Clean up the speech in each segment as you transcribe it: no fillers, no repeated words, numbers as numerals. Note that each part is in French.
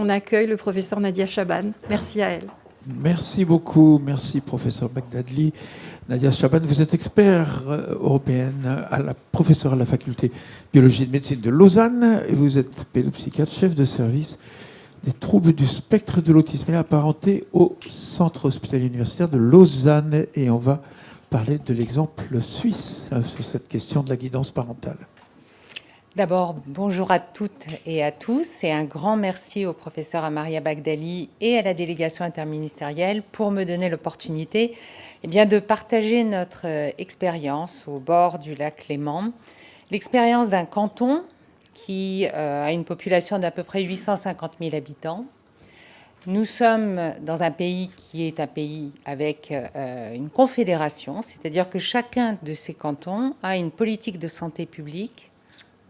on accueille le professeur Nadia Chaban. Merci à elle. Merci beaucoup, merci professeur Bagdadli. Nadia Chaban, vous êtes expert européenne, professeure à la faculté biologie et de médecine de Lausanne, et vous êtes pédopsychiatre, chef de service des troubles du spectre de l'autisme et apparenté au centre hospitalier universitaire de Lausanne. Et on va parler de l'exemple suisse sur cette question de la guidance parentale. D'abord, bonjour à toutes et à tous et un grand merci au professeur Amaria Bagdali et à la délégation interministérielle pour me donner l'opportunité de partager notre expérience au bord du lac Léman, l'expérience d'un canton qui a une population d'à peu près 850 000 habitants. Nous sommes dans un pays qui est un pays avec une confédération, c'est-à-dire que chacun de ces cantons a une politique de santé publique,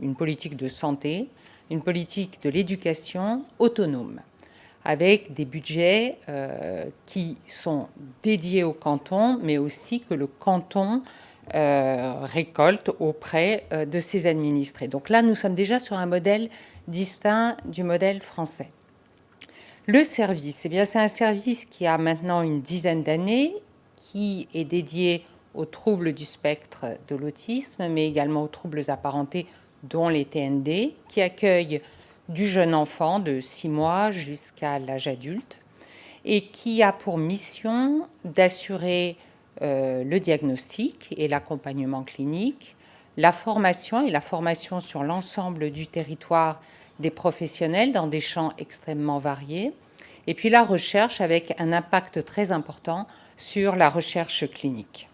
une politique de santé, une politique de l'éducation autonome, avec des budgets qui sont dédiés au canton, mais aussi que le canton récolte auprès de ses administrés. Donc là, nous sommes déjà sur un modèle distinct du modèle français. Le service, c'est un service qui a maintenant une dizaine d'années, qui est dédié aux troubles du spectre de l'autisme, mais également aux troubles apparentés, dont les TND, qui accueille du jeune enfant de 6 mois jusqu'à l'âge adulte et qui a pour mission d'assurer le diagnostic et l'accompagnement clinique, la formation sur l'ensemble du territoire des professionnels dans des champs extrêmement variés, et puis la recherche avec un impact très important sur la recherche clinique.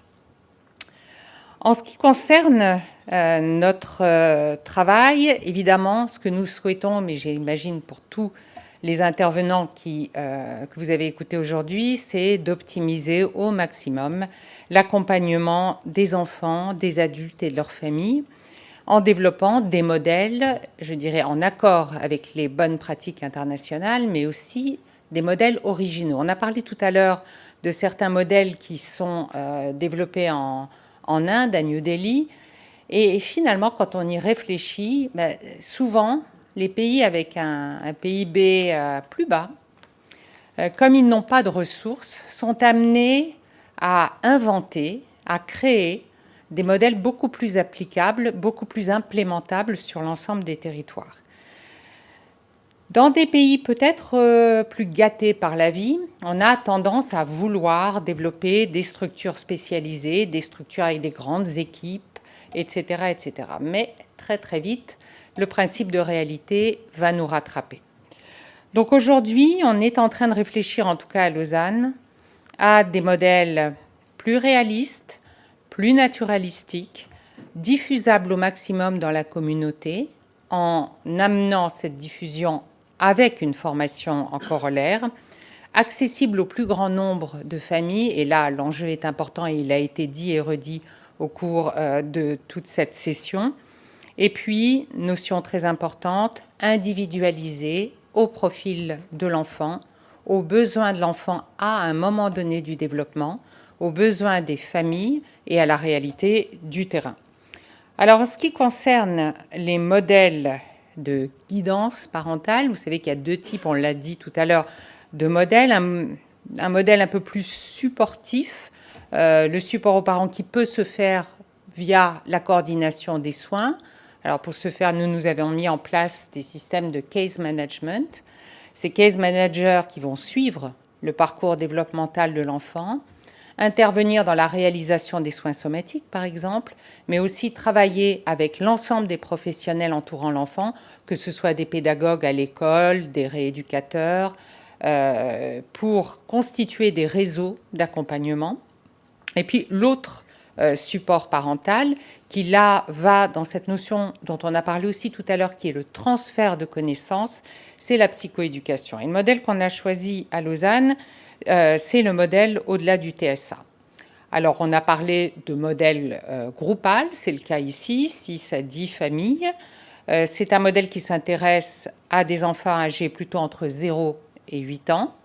En ce qui concerne notre travail, évidemment, ce que nous souhaitons, mais j'imagine pour tous les intervenants que vous avez écoutés aujourd'hui, c'est d'optimiser au maximum l'accompagnement des enfants, des adultes et de leurs familles, en développant des modèles, je dirais, en accord avec les bonnes pratiques internationales, mais aussi des modèles originaux. On a parlé tout à l'heure de certains modèles qui sont développés en Inde, à New Delhi. Et finalement, quand on y réfléchit, souvent, les pays avec un PIB plus bas, comme ils n'ont pas de ressources, sont amenés à inventer, à créer des modèles beaucoup plus applicables, beaucoup plus implémentables sur l'ensemble des territoires. Dans des pays peut-être plus gâtés par la vie, on a tendance à vouloir développer des structures spécialisées, des structures avec des grandes équipes, etc., etc. Mais très très vite, le principe de réalité va nous rattraper. Donc aujourd'hui, on est en train de réfléchir, en tout cas à Lausanne, à des modèles plus réalistes, plus naturalistiques, diffusables au maximum dans la communauté, en amenant cette diffusion avec une formation en corollaire, accessible au plus grand nombre de familles. Et là, l'enjeu est important et il a été dit et redit au cours de toute cette session. Et puis, notion très importante, individualisée au profil de l'enfant, aux besoins de l'enfant à un moment donné du développement, aux besoins des familles et à la réalité du terrain. Alors, en ce qui concerne les modèles de guidance parentale, vous savez qu'il y a deux types, on l'a dit tout à l'heure, de modèles. Un modèle un peu plus supportif, le support aux parents qui peut se faire via la coordination des soins. Alors pour ce faire, nous avons mis en place des systèmes de case management. Ces case managers qui vont suivre le parcours développemental de l'enfant, intervenir dans la réalisation des soins somatiques, par exemple, mais aussi travailler avec l'ensemble des professionnels entourant l'enfant, que ce soit des pédagogues à l'école, des rééducateurs, pour constituer des réseaux d'accompagnement. Et puis l'autre support parental, qui là va dans cette notion dont on a parlé aussi tout à l'heure, qui est le transfert de connaissances, c'est la psychoéducation. Et le modèle qu'on a choisi à Lausanne, c'est le modèle au-delà du TSA. Alors, on a parlé de modèle groupal, c'est le cas ici, 6 à 10 familles. C'est un modèle qui s'intéresse à des enfants âgés plutôt entre 0 et 8 ans.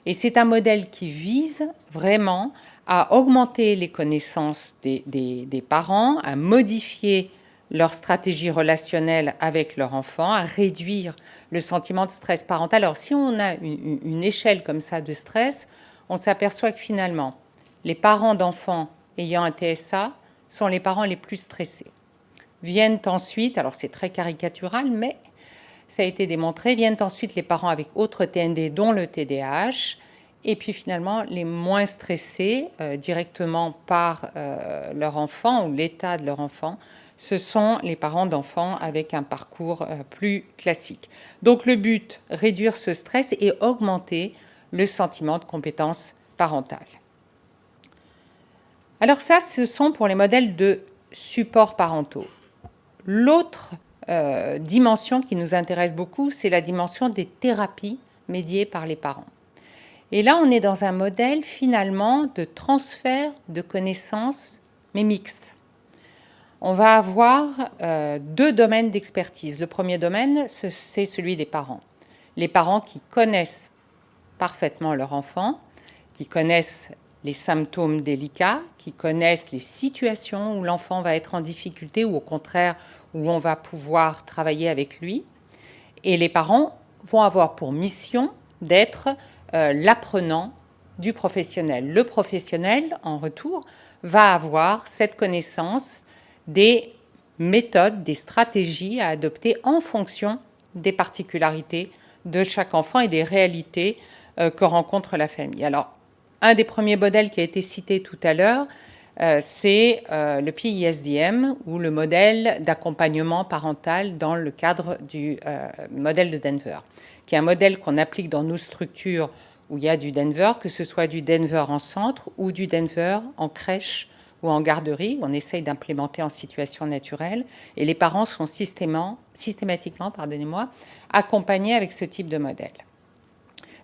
Et c'est un modèle qui vise vraiment à augmenter les connaissances des parents, à modifier leur stratégie relationnelle avec leur enfant, à réduire le sentiment de stress parental. Alors, si on a une échelle comme ça de stress, on s'aperçoit que finalement, les parents d'enfants ayant un TSA sont les parents les plus stressés. Viennent ensuite, alors c'est très caricatural, mais ça a été démontré, viennent ensuite les parents avec autres TND, dont le TDAH, et puis finalement, les moins stressés directement par leur enfant ou l'état de leur enfant, ce sont les parents d'enfants avec un parcours plus classique. Donc le but, réduire ce stress et augmenter le sentiment de compétence parentale. Alors ça, ce sont pour les modèles de support parentaux. L'autre dimension qui nous intéresse beaucoup, c'est la dimension des thérapies médiées par les parents. Et là, on est dans un modèle finalement de transfert de connaissances, mais mixte. On va avoir deux domaines d'expertise. Le premier domaine, c'est celui des parents. Les parents qui connaissent parfaitement leur enfant, qui connaissent les symptômes délicats, qui connaissent les situations où l'enfant va être en difficulté ou au contraire où on va pouvoir travailler avec lui. Et les parents vont avoir pour mission d'être l'apprenant du professionnel. Le professionnel, en retour, va avoir cette connaissance des méthodes, des stratégies à adopter en fonction des particularités de chaque enfant et des réalités que rencontre la famille. Alors, un des premiers modèles qui a été cité tout à l'heure, c'est le PISDM, ou le modèle d'accompagnement parental dans le cadre du modèle de Denver, qui est un modèle qu'on applique dans nos structures où il y a du Denver, que ce soit du Denver en centre ou du Denver en crèche ou en garderie, où on essaye d'implémenter en situation naturelle, et les parents sont systématiquement accompagnés avec ce type de modèle.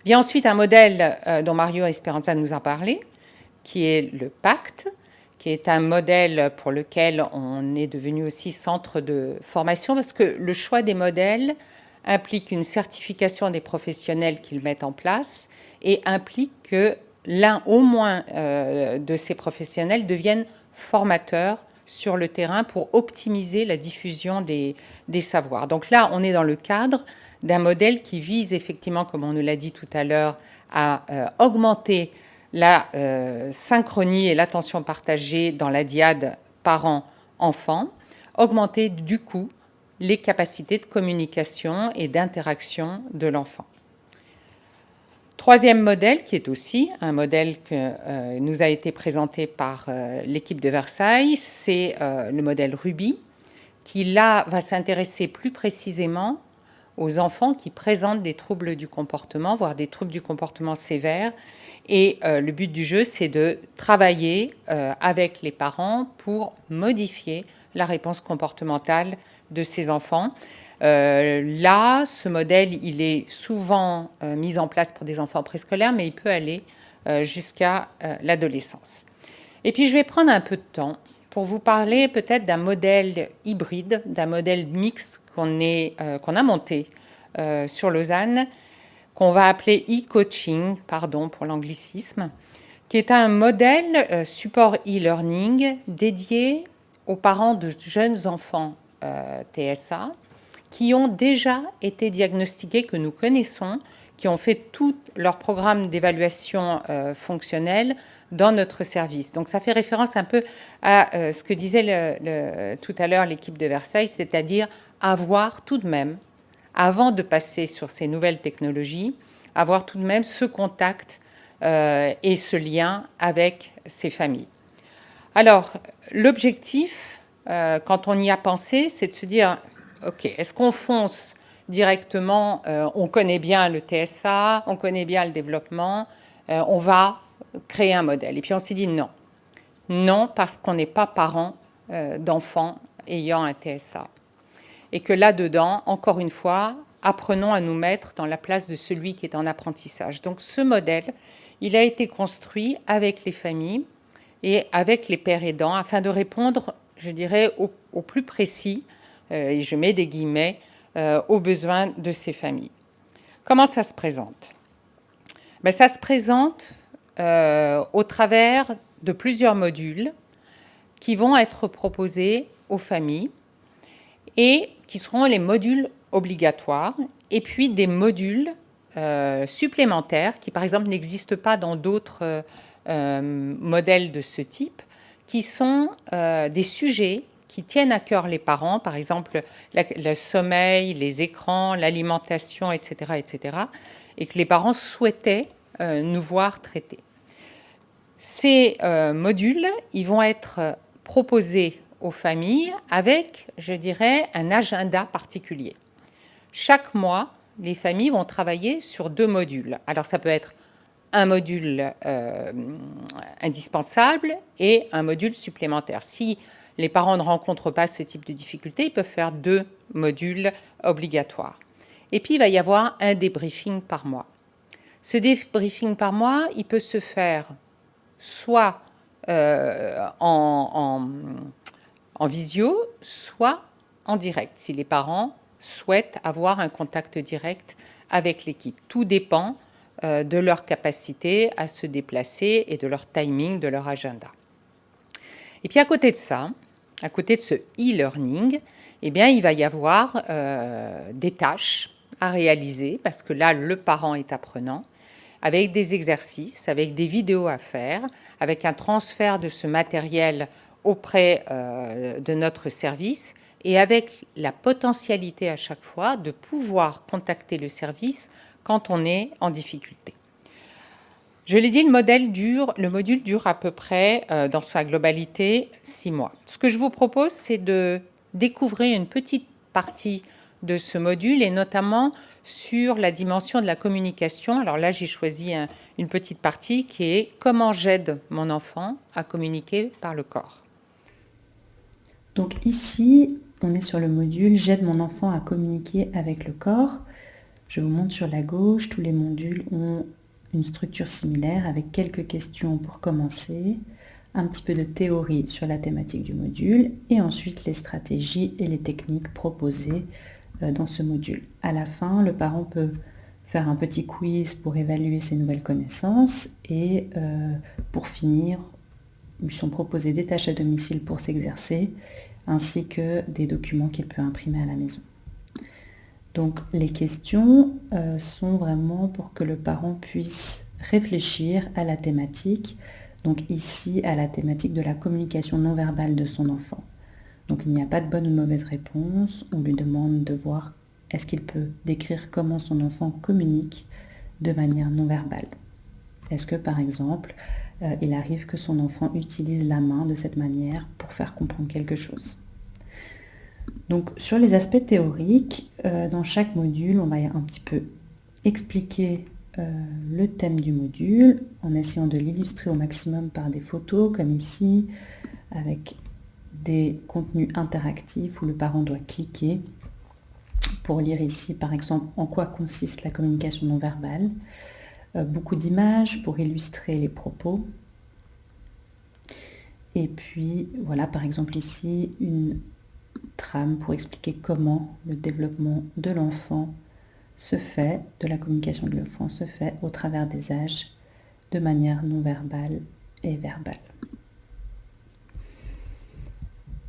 Vient ensuite un modèle dont Mario Esperanza nous a parlé, qui est le PACT, qui est un modèle pour lequel on est devenu aussi centre de formation, parce que le choix des modèles implique une certification des professionnels qu'ils mettent en place et implique que l'un au moins de ces professionnels devienne formateur sur le terrain pour optimiser la diffusion des savoirs. Donc là, on est dans le cadre d'un modèle qui vise effectivement, comme on nous l'a dit tout à l'heure, à augmenter la synchronie et l'attention partagée dans la dyade parents-enfants, augmenter du coup les capacités de communication et d'interaction de l'enfant. Troisième modèle, qui est aussi un modèle que nous a été présenté par l'équipe de Versailles, c'est le modèle Ruby, qui là va s'intéresser plus précisément aux enfants qui présentent des troubles du comportement, voire des troubles du comportement sévères. Et le but du jeu, c'est de travailler avec les parents pour modifier la réponse comportementale de ces enfants. Là, ce modèle, il est souvent mis en place pour des enfants préscolaires, mais il peut aller jusqu'à l'adolescence. Et puis, je vais prendre un peu de temps pour vous parler peut-être d'un modèle hybride, d'un modèle mixte qu'on a monté sur Lausanne, qu'on va appeler e-coaching, pardon pour l'anglicisme, qui est un modèle support e-learning dédié aux parents de jeunes enfants TSA qui ont déjà été diagnostiqués, que nous connaissons, qui ont fait tout leur programme d'évaluation fonctionnelle dans notre service. Donc ça fait référence un peu à ce que disait tout à l'heure l'équipe de Versailles, c'est-à-dire avoir tout de même, avant de passer sur ces nouvelles technologies, avoir tout de même ce contact et ce lien avec ces familles. Alors, l'objectif, quand on y a pensé, c'est de se dire, OK, est-ce qu'on fonce directement, on connaît bien le TSA, on connaît bien le développement, on va créer un modèle. Et puis on s'est dit non. Non, parce qu'on n'est pas parent d'enfants ayant un TSA. Et que là-dedans, encore une fois, apprenons à nous mettre dans la place de celui qui est en apprentissage. Donc ce modèle, il a été construit avec les familles et avec les pères aidants afin de répondre, je dirais, au plus précis, et je mets des guillemets, aux besoins de ces familles. Comment ça se présente? Ça se présente au travers de plusieurs modules qui vont être proposés aux familles et qui seront les modules obligatoires, et puis des modules supplémentaires qui, par exemple, n'existent pas dans d'autres modèles de ce type, qui sont des sujets qui tiennent à cœur les parents, par exemple le sommeil, les écrans, l'alimentation, etc., etc., et que les parents souhaitaient nous voir traiter. Ces modules, ils vont être proposés aux familles avec, je dirais, un agenda particulier. Chaque mois, les familles vont travailler sur 2 modules. Alors ça peut être un module indispensable et un module supplémentaire. Si les parents ne rencontrent pas ce type de difficulté, ils peuvent faire 2 modules obligatoires. Et puis, il va y avoir un débriefing par mois. Ce débriefing par mois, il peut se faire soit en visio, soit en direct, si les parents souhaitent avoir un contact direct avec l'équipe. Tout dépend de leur capacité à se déplacer et de leur timing, de leur agenda. Et puis à côté de ça, à côté de ce e-learning, eh bien, il va y avoir des tâches à réaliser, parce que là, le parent est apprenant, avec des exercices, avec des vidéos à faire, avec un transfert de ce matériel auprès de notre service, et avec la potentialité à chaque fois de pouvoir contacter le service quand on est en difficulté. Je l'ai dit, le module dure à peu près, dans sa globalité, 6 mois. Ce que je vous propose, c'est de découvrir une petite partie de ce module, et notamment sur la dimension de la communication. Alors là, j'ai choisi une petite partie qui est « Comment j'aide mon enfant à communiquer par le corps ». Donc ici, on est sur le module « J'aide mon enfant à communiquer avec le corps ». Je vous montre sur la gauche, tous les modules ont une structure similaire avec quelques questions pour commencer, un petit peu de théorie sur la thématique du module et ensuite les stratégies et les techniques proposées dans ce module. À la fin, le parent peut faire un petit quiz pour évaluer ses nouvelles connaissances et pour finir, ils sont proposés des tâches à domicile pour s'exercer ainsi que des documents qu'il peut imprimer à la maison. Donc les questions sont vraiment pour que le parent puisse réfléchir à la thématique, donc ici à la thématique de la communication non verbale de son enfant. Donc il n'y a pas de bonne ou de mauvaise réponse, on lui demande de voir est-ce qu'il peut décrire comment son enfant communique de manière non verbale. Est-ce que par exemple, il arrive que son enfant utilise la main de cette manière pour faire comprendre quelque chose. Donc sur les aspects théoriques, dans chaque module, on va un petit peu expliquer le thème du module en essayant de l'illustrer au maximum par des photos comme ici, avec des contenus interactifs où le parent doit cliquer pour lire ici par exemple en quoi consiste la communication non verbale, beaucoup d'images pour illustrer les propos. Et puis voilà par exemple ici une trame pour expliquer comment le développement de l'enfant se fait, de la communication de l'enfant se fait au travers des âges de manière non verbale et verbale.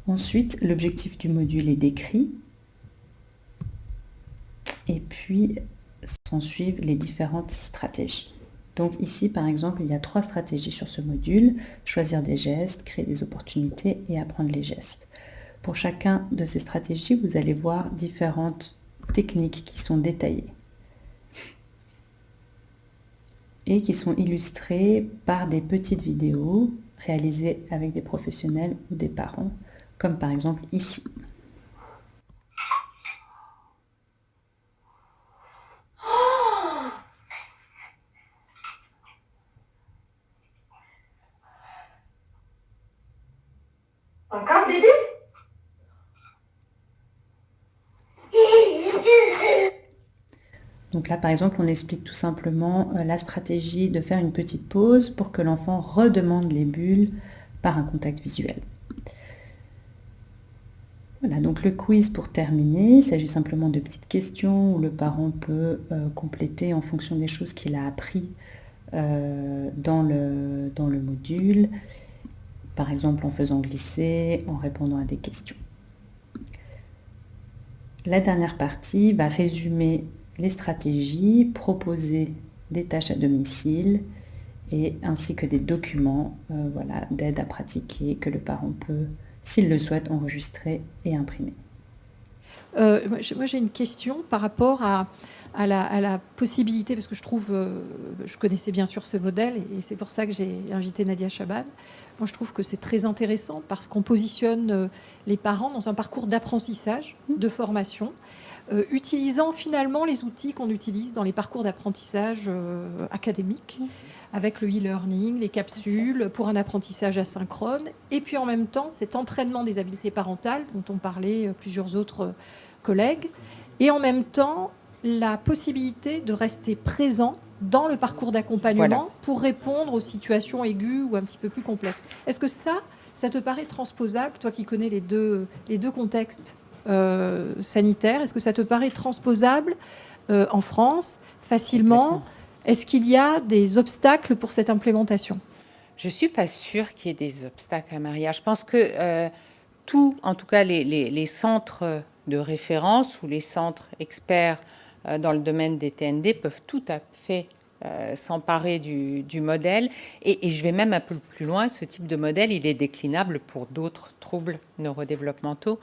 Ensuite, l'objectif du module est décrit et puis s'ensuivent les différentes stratégies. Donc ici, par exemple, il y a 3 stratégies sur ce module: choisir des gestes, créer des opportunités et apprendre les gestes. Pour chacun de ces stratégies, vous allez voir différentes techniques qui sont détaillées et qui sont illustrées par des petites vidéos réalisées avec des professionnels ou des parents, comme par exemple ici. Encore bébé? Donc là, par exemple, on explique tout simplement la stratégie de faire une petite pause pour que l'enfant redemande les bulles par un contact visuel. Voilà, donc le quiz pour terminer, il s'agit simplement de petites questions où le parent peut compléter en fonction des choses qu'il a appris dans le module, par exemple en faisant glisser, en répondant à des questions. La dernière partie va résumer les stratégies, proposer des tâches à domicile ainsi que des documents d'aide à pratiquer que le parent peut, s'il le souhaite, enregistrer et imprimer. Moi, j'ai une question par rapport à la possibilité, parce que je connaissais bien sûr ce modèle, et c'est pour ça que j'ai invité Nadia Chaban. Moi, je trouve que c'est très intéressant parce qu'on positionne les parents dans un parcours d'apprentissage, de formation, utilisant finalement les outils qu'on utilise dans les parcours d'apprentissage académiques, avec le e-learning, les capsules, pour un apprentissage asynchrone, et puis en même temps, cet entraînement des habiletés parentales dont ont parlé plusieurs autres collègues, et en même temps, la possibilité de rester présent dans le parcours d'accompagnement pour répondre aux situations aiguës ou un petit peu plus complexes. Est-ce que ça te paraît transposable, toi qui connais les deux contextes sanitaires, est-ce que ça te paraît transposable en France, facilement? Est-ce qu'il y a des obstacles pour cette implémentation? Je ne suis pas sûre qu'il y ait des obstacles à Maria. Je pense que en tout cas les centres de référence ou les centres experts dans le domaine des TND peuvent tout à fait s'emparer du modèle. Et je vais même un peu plus loin, ce type de modèle, il est déclinable pour d'autres troubles neurodéveloppementaux.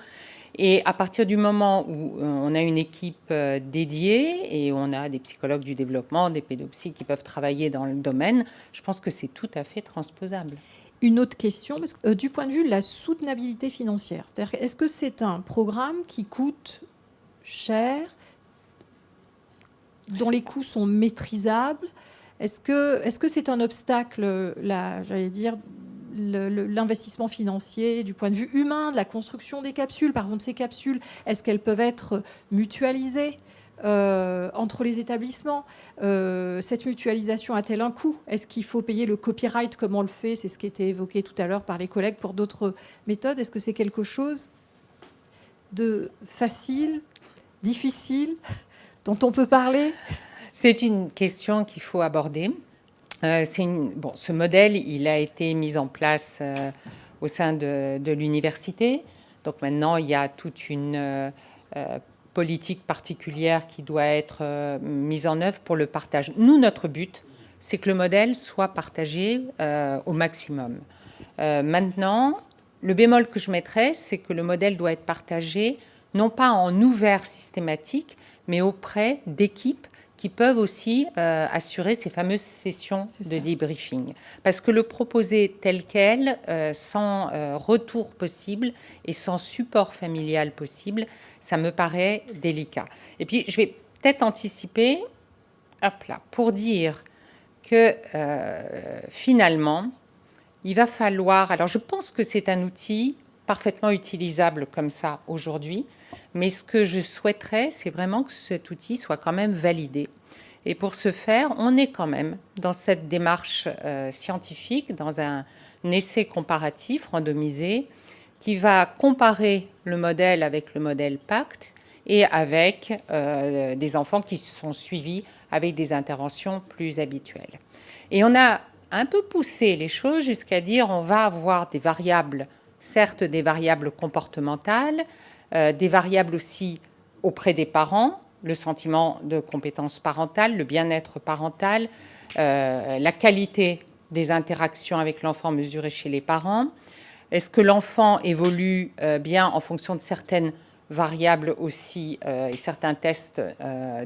Et à partir du moment où on a une équipe dédiée et on a des psychologues du développement, des pédopsies qui peuvent travailler dans le domaine, je pense que c'est tout à fait transposable. Une autre question, parce que, du point de vue de la soutenabilité financière, c'est-à-dire, est-ce que c'est un programme qui coûte cher, dont les coûts sont maîtrisables? Est-ce que c'est un obstacle, j'allais dire, l'investissement financier du point de vue humain, de la construction des capsules? Par exemple, ces capsules, est-ce qu'elles peuvent être mutualisées entre les établissements? Cette mutualisation a-t-elle un coût? Est-ce qu'il faut payer le copyright comme on le fait? C'est ce qui était évoqué tout à l'heure par les collègues pour d'autres méthodes. Est-ce que c'est quelque chose de facile, difficile, dont on peut parler? C'est une question qu'il faut aborder. Ce modèle, il a été mis en place au sein de l'université. Donc maintenant, il y a toute une politique particulière qui doit être mise en œuvre pour le partage. Nous, notre but, c'est que le modèle soit partagé au maximum. Maintenant, le bémol que je mettrais, c'est que le modèle doit être partagé non pas en ouvert systématique, mais auprès d'équipes qui peuvent aussi assurer ces fameuses sessions de debriefing. Parce que le proposer tel quel, sans retour possible et sans support familial possible, ça me paraît délicat. Et puis, je vais peut-être anticiper, pour dire que finalement, il va falloir... Alors, je pense que c'est un outil parfaitement utilisable comme ça aujourd'hui, mais ce que je souhaiterais, c'est vraiment que cet outil soit quand même validé. Et pour ce faire, on est quand même dans cette démarche scientifique, dans un essai comparatif randomisé, qui va comparer le modèle avec le modèle PACT et avec des enfants qui sont suivis avec des interventions plus habituelles. Et on a un peu poussé les choses jusqu'à dire on va avoir des variables, certes des variables comportementales, des variables aussi auprès des parents, le sentiment de compétence parentale, le bien-être parental, la qualité des interactions avec l'enfant mesurée chez les parents. Est-ce que l'enfant évolue bien en fonction de certaines variables aussi et certains tests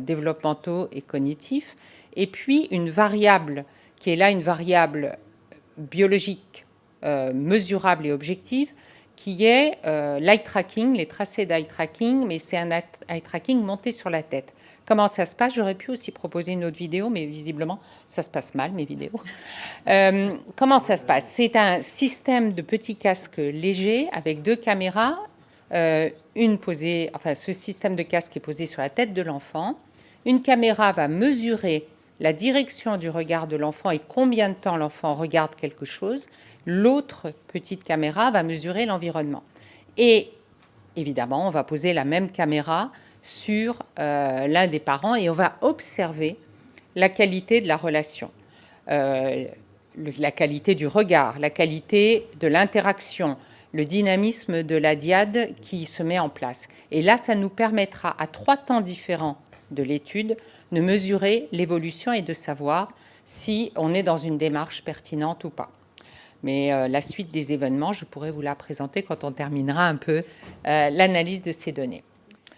développementaux et cognitifs? Et puis une variable qui est là, une variable biologique mesurable et objective, qui est l'eye tracking, les tracés d'eye tracking, mais c'est un eye tracking monté sur la tête. Comment ça se passe? J'aurais pu aussi proposer une autre vidéo, mais visiblement, ça se passe mal, mes vidéos. Comment ça se passe? C'est un système de petits casques légers avec 2 caméras, ce système de casque est posé sur la tête de l'enfant. Une caméra va mesurer la direction du regard de l'enfant et combien de temps l'enfant regarde quelque chose. L'autre petite caméra va mesurer l'environnement. Et évidemment, on va poser la même caméra sur l'un des parents et on va observer la qualité de la relation, la qualité du regard, la qualité de l'interaction, le dynamisme de la dyade qui se met en place. Et là, ça nous permettra, à 3 temps différents de l'étude, de mesurer l'évolution et de savoir si on est dans une démarche pertinente ou pas. Mais la suite des événements, je pourrais vous la présenter quand on terminera un peu l'analyse de ces données.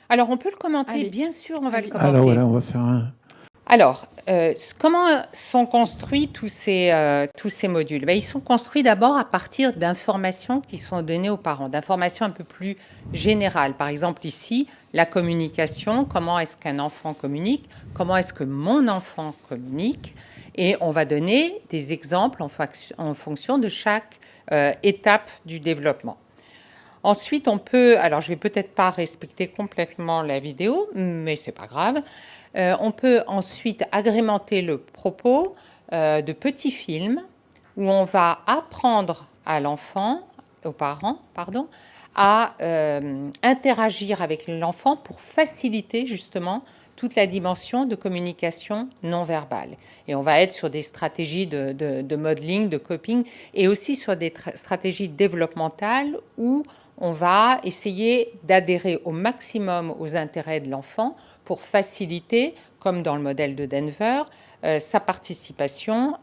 Alors, on peut le commenter, Allez. bien sûr, on va le commenter. Alors voilà, on va faire un... Alors, comment sont construits tous ces modules? Ils sont construits d'abord à partir d'informations qui sont données aux parents, d'informations un peu plus générales. Par exemple, ici, la communication, comment est-ce qu'un enfant communique, comment est-ce que mon enfant communique, et on va donner des exemples en fonction de chaque étape du développement. Ensuite, on peut, alors je vais peut-être pas respecter complètement la vidéo, mais c'est pas grave. On peut ensuite agrémenter le propos de petits films où on va apprendre à l'enfant, aux parents, pardon, à interagir avec l'enfant pour faciliter justement toute la dimension de communication non verbale. Et on va être sur des stratégies de modeling, de coping, et aussi sur des stratégies développementales où on va essayer d'adhérer au maximum aux intérêts de l'enfant pour faciliter, comme dans le modèle de Denver, sa participation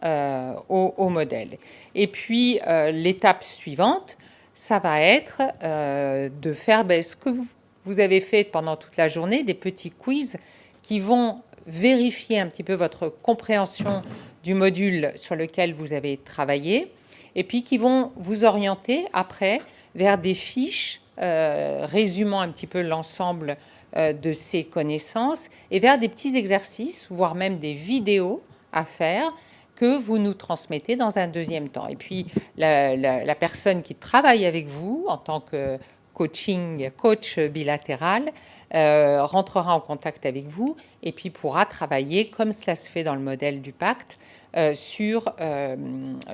au modèle. Et puis, l'étape suivante, ça va être de faire ce que vous avez fait pendant toute la journée, des petits quiz qui vont vérifier un petit peu votre compréhension du module sur lequel vous avez travaillé, et puis qui vont vous orienter après vers des fiches résumant un petit peu l'ensemble de ces connaissances et vers des petits exercices, voire même des vidéos à faire que vous nous transmettez dans un deuxième temps. Et puis, la personne qui travaille avec vous en tant que coach bilatéral rentrera en contact avec vous et puis pourra travailler, comme cela se fait dans le modèle du pacte, sur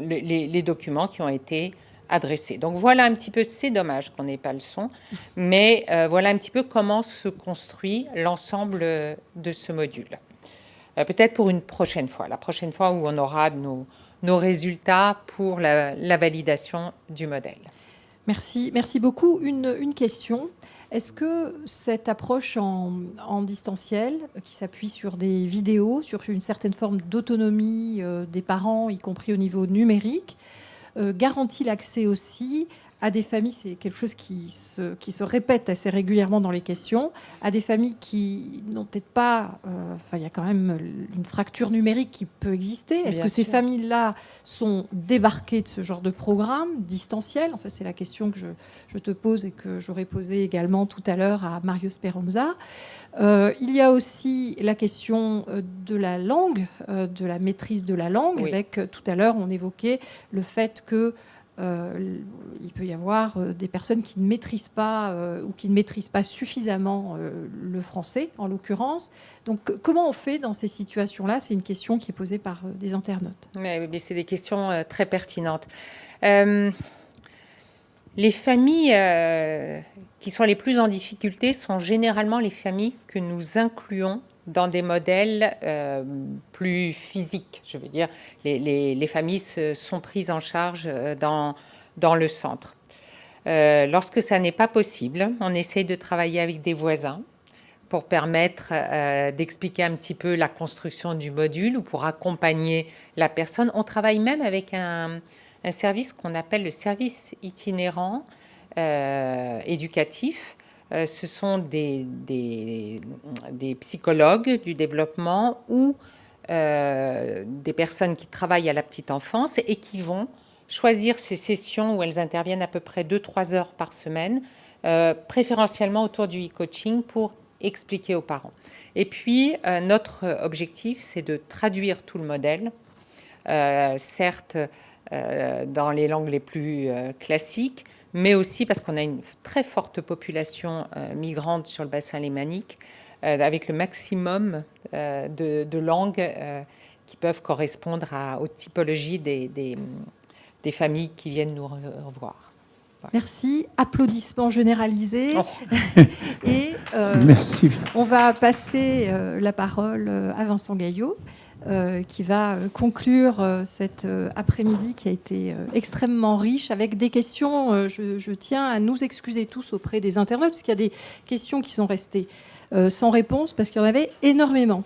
les documents qui ont été adressés. Donc voilà un petit peu, c'est dommage qu'on n'ait pas le son, mais voilà un petit peu comment se construit l'ensemble de ce module. Peut-être pour une prochaine fois, la prochaine fois où on aura nos résultats pour la validation du modèle. Merci beaucoup. Une question. Est-ce que cette approche en distanciel, qui s'appuie sur des vidéos, sur une certaine forme d'autonomie des parents, y compris au niveau numérique, garantit l'accès aussi à des familles, c'est quelque chose qui se répète assez régulièrement dans les questions, à des familles qui n'ont peut-être pas... il y a quand même une fracture numérique qui peut exister. Est-ce que ces familles-là sont débarquées de ce genre de programme distanciel? Enfin, c'est la question que je te pose et que j'aurais posée également tout à l'heure à Mario Speranza. Il y a aussi la question de la langue, de la maîtrise de la langue. Oui. Avec, tout à l'heure, on évoquait le fait que il peut y avoir des personnes qui ne maîtrisent pas ou qui ne maîtrisent pas suffisamment le français, en l'occurrence. Donc, comment on fait dans ces situations-là? C'est une question qui est posée par des internautes. Mais c'est des questions très pertinentes. Les familles qui sont les plus en difficulté sont généralement les familles que nous incluons dans des modèles plus physiques. Je veux dire, les familles sont prises en charge dans le centre. Lorsque ça n'est pas possible, on essaye de travailler avec des voisins pour permettre d'expliquer un petit peu la construction du module ou pour accompagner la personne. On travaille même avec un service qu'on appelle le service itinérant éducatif. Ce sont des psychologues du développement ou des personnes qui travaillent à la petite enfance et qui vont choisir ces sessions où elles interviennent à peu près 2-3 heures par semaine, préférentiellement autour du e-coaching pour expliquer aux parents. Et puis, notre objectif, c'est de traduire tout le modèle, certes dans les langues les plus classiques, mais aussi parce qu'on a une très forte population migrante sur le bassin lémanique, avec le maximum de langues qui peuvent correspondre aux typologies des familles qui viennent nous revoir. Voilà. Merci. Applaudissements généralisés. Oh. Et merci. On va passer la parole à Vincent Gaillot. qui va conclure cet après-midi qui a été extrêmement riche avec des questions. Je tiens à nous excuser tous auprès des internautes parce qu'il y a des questions qui sont restées sans réponse parce qu'il y en avait énormément.